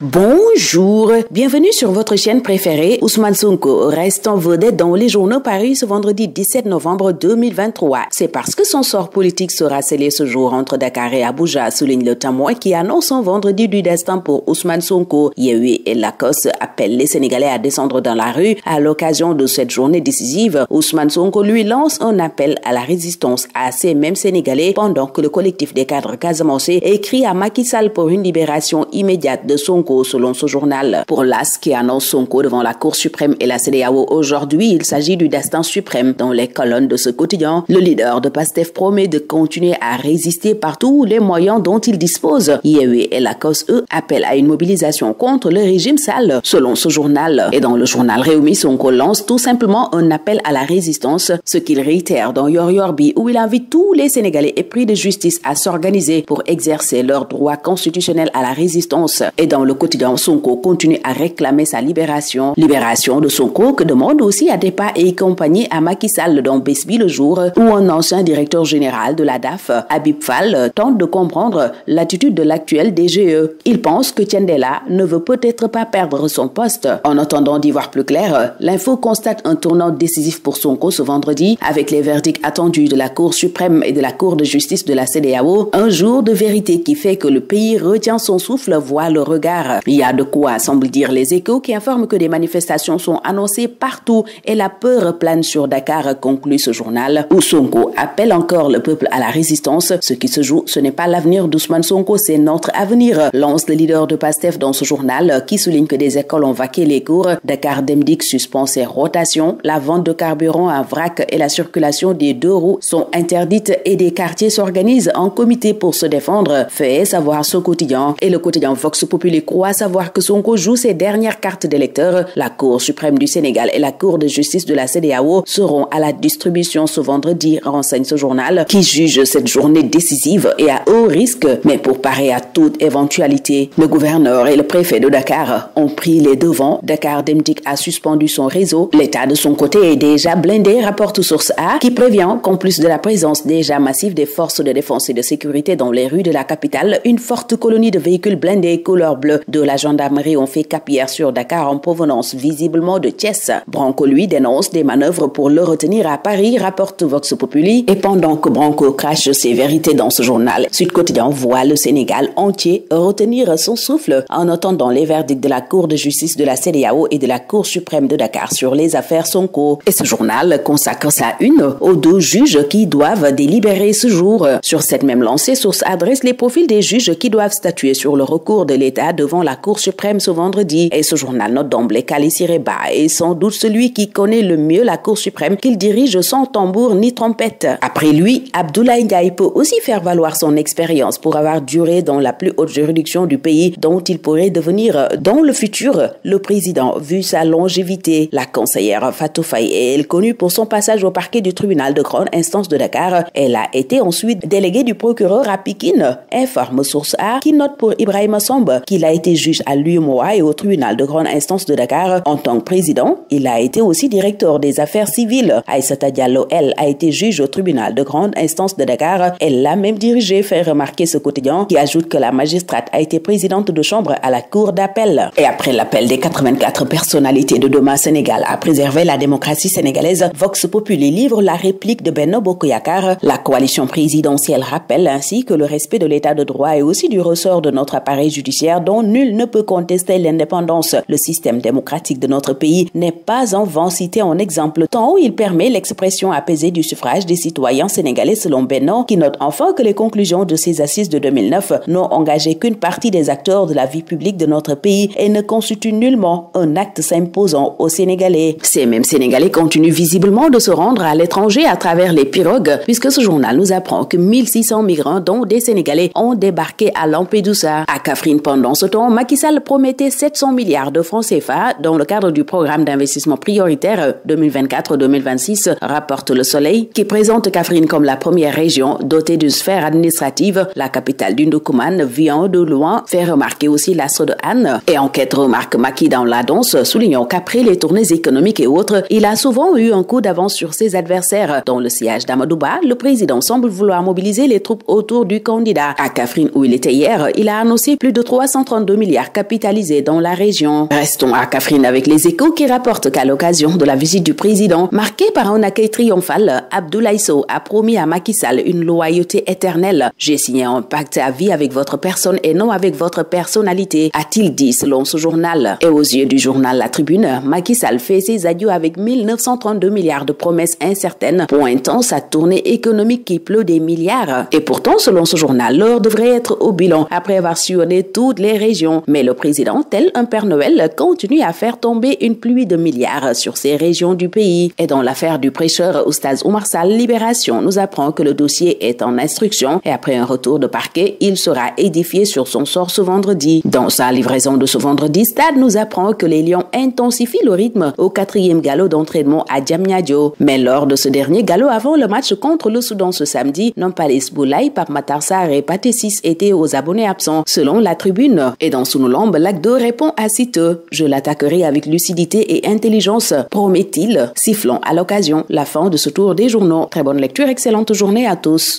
Bonjour, bienvenue sur votre chaîne préférée. Ousmane Sonko reste en vedette dans les journaux parus ce vendredi 17 novembre 2023. C'est parce que son sort politique sera scellé ce jour entre Dakar et Abuja, souligne le Témoin qui annonce un vendredi du destin pour Ousmane Sonko. Yewwi et Lacoste appellent les Sénégalais à descendre dans la rue. À l'occasion de cette journée décisive, Ousmane Sonko lui lance un appel à la résistance à ces mêmes Sénégalais pendant que le collectif des cadres casamançais écrit à Macky Sall pour une libération immédiate de Sonko. Selon ce journal. Pour l'AS qui annonce Sonko devant la Cour suprême et la CEDEAO aujourd'hui, il s'agit du destin suprême. Dans les colonnes de ce quotidien, le leader de PASTEF promet de continuer à résister par tous les moyens dont il dispose. Yewwi et Lacoste, eux, appellent à une mobilisation contre le régime Sall. Selon ce journal, et dans le journal Rewmi, Sonko lance tout simplement un appel à la résistance, ce qu'il réitère dans Yor Yorbi, où il invite tous les Sénégalais épris de justice à s'organiser pour exercer leur droit constitutionnel à la résistance. Et dans le quotidien, Sonko continue à réclamer sa libération. Libération de Sonko que demande aussi Atepa et compagnie à Macky Sall dans Besbi le jour, où un ancien directeur général de la DAF, Habib Fall, tente de comprendre l'attitude de l'actuel DGE. Il pense que Tiendela ne veut peut-être pas perdre son poste. En attendant d'y voir plus clair, l'info constate un tournant décisif pour Sonko ce vendredi avec les verdicts attendus de la Cour suprême et de la Cour de justice de la CEDEAO. Un jour de vérité qui fait que le pays retient son souffle, voit le regard. Il y a de quoi, semble dire les Échos, qui informent que des manifestations sont annoncées partout et la peur plane sur Dakar, conclut ce journal, où Sonko appelle encore le peuple à la résistance. Ce qui se joue, ce n'est pas l'avenir d'Ousmane Sonko, c'est notre avenir, lance le leader de PASTEF dans ce journal, qui souligne que des écoles ont vaqué les cours. Dakar Dem Dikk suspend ses rotations, la vente de carburant à vrac et la circulation des deux roues sont interdites et des quartiers s'organisent en comité pour se défendre, fait savoir ce quotidien. Et le quotidien Vox Populi croit savoir que Sonko joue ses dernières cartes d'électeur. La Cour suprême du Sénégal et la Cour de justice de la CEDEAO seront à la distribution ce vendredi, renseigne ce journal, qui juge cette journée décisive et à haut risque. Mais pour parer à toute éventualité, le gouverneur et le préfet de Dakar ont pris les devants. Dakar Dem Dikk a suspendu son réseau. L'État de son côté est déjà blindé, rapporte Source A, qui prévient qu'en plus de la présence déjà massive des forces de défense et de sécurité dans les rues de la capitale, une forte colonie de véhicules blindés couleur bleue de la gendarmerie ont fait cap hier sur Dakar en provenance visiblement de Thiès. Branco lui dénonce des manœuvres pour le retenir à Paris, rapporte Vox Populi. Et pendant que Branco crache ses vérités dans ce journal, Sud Quotidien voit le Sénégal entier retenir son souffle en attendant les verdicts de la Cour de justice de la CEDEAO et de la Cour suprême de Dakar sur les affaires Sonko. Et ce journal consacre sa une aux deux juges qui doivent délibérer ce jour. Sur cette même lancée, Source adresse les profils des juges qui doivent statuer sur le recours de l'État devant la Cour suprême ce vendredi. Et ce journal note d'emblée qu'Ali Sireba est sans doute celui qui connaît le mieux la Cour suprême, qu'il dirige sans tambour ni trompette. Après lui, Abdoulaye Ndiaye peut aussi faire valoir son expérience pour avoir duré dans la plus haute juridiction du pays, dont il pourrait devenir dans le futur le président, vu sa longévité. La conseillère Fatou Faye est elle connue pour son passage au parquet du tribunal de grande instance de Dakar. Elle a été ensuite déléguée du procureur à Pikine, informe Source A, qui note pour Ibrahima Samb qu'il a été juge à l'UMOA et au tribunal de grande instance de Dakar. En tant que président, il a été aussi directeur des affaires civiles. Aïssata Diallo, elle, a été juge au tribunal de grande instance de Dakar. Elle l'a même dirigé, fait remarquer ce quotidien, qui ajoute que la magistrate a été présidente de chambre à la cour d'appel. Et après l'appel des 84 personnalités de Demain Sénégal à préserver la démocratie sénégalaise, Vox Populi livre la réplique de Benno Bokk Yakaar. La coalition présidentielle rappelle ainsi que le respect de l'état de droit est aussi du ressort de notre appareil judiciaire dont nul ne peut contester l'indépendance. Le système démocratique de notre pays n'est pas en vain cité en exemple, tant il permet l'expression apaisée du suffrage des citoyens sénégalais selon Benno, qui note enfin que les conclusions de ces assises de 2009 n'ont engagé qu'une partie des acteurs de la vie publique de notre pays et ne constituent nullement un acte s'imposant aux Sénégalais. Ces mêmes Sénégalais continuent visiblement de se rendre à l'étranger à travers les pirogues, puisque ce journal nous apprend que 1600 migrants, dont des Sénégalais, ont débarqué à Lampedusa. À Kaffrine, pendant ce temps, Macky Sall promettait 700 milliards de francs CFA dans le cadre du programme d'investissement prioritaire 2024-2026, rapporte Le Soleil, qui présente Kaffrine comme la première région dotée d'une sphère administrative. La capitale du Ndoukoumane vient de loin, fait remarquer aussi l'astre de Anne. Et Enquête remarque Macky dans la danse, soulignant qu'après les tournées économiques et autres, il a souvent eu un coup d'avance sur ses adversaires. Dans le siège d'Amadouba, le président semble vouloir mobiliser les troupes autour du candidat. À Kaffrine, où il était hier, il a annoncé plus de 330 132 milliards capitalisés dans la région. Restons à Kaffrine avec les Échos qui rapportent qu'à l'occasion de la visite du président, marquée par un accueil triomphal, Abdoulaye Sow a promis à Macky Sall une loyauté éternelle. J'ai signé un pacte à vie avec votre personne et non avec votre personnalité, a-t-il dit selon ce journal. Et aux yeux du journal La Tribune, Macky Sall fait ses adieux avec 1932 milliards de promesses incertaines, pointant sa tournée économique qui pleut des milliards. Et pourtant, selon ce journal, l'heure devrait être au bilan après avoir sillonné toutes les régions. Mais le président, tel un Père Noël, continue à faire tomber une pluie de milliards sur ces régions du pays. Et dans l'affaire du prêcheur Oustaz Oumar Sall, Libération nous apprend que le dossier est en instruction et après un retour de parquet, il sera édifié sur son sort ce vendredi. Dans sa livraison de ce vendredi, Stade nous apprend que les Lions intensifient le rythme au 4e galop d'entraînement à Diamniadio. Mais lors de ce dernier galop avant le match contre le Soudan ce samedi, Nampalys Boulaye, Pape Matar Sarr et Pathé Ciss étaient aux abonnés absents, selon La Tribune. Et dans Sunulambe, Lac 2 répond à Siteu. Je l'attaquerai avec lucidité et intelligence, promet-il, sifflant à l'occasion la fin de ce tour des journaux. Très bonne lecture, excellente journée à tous.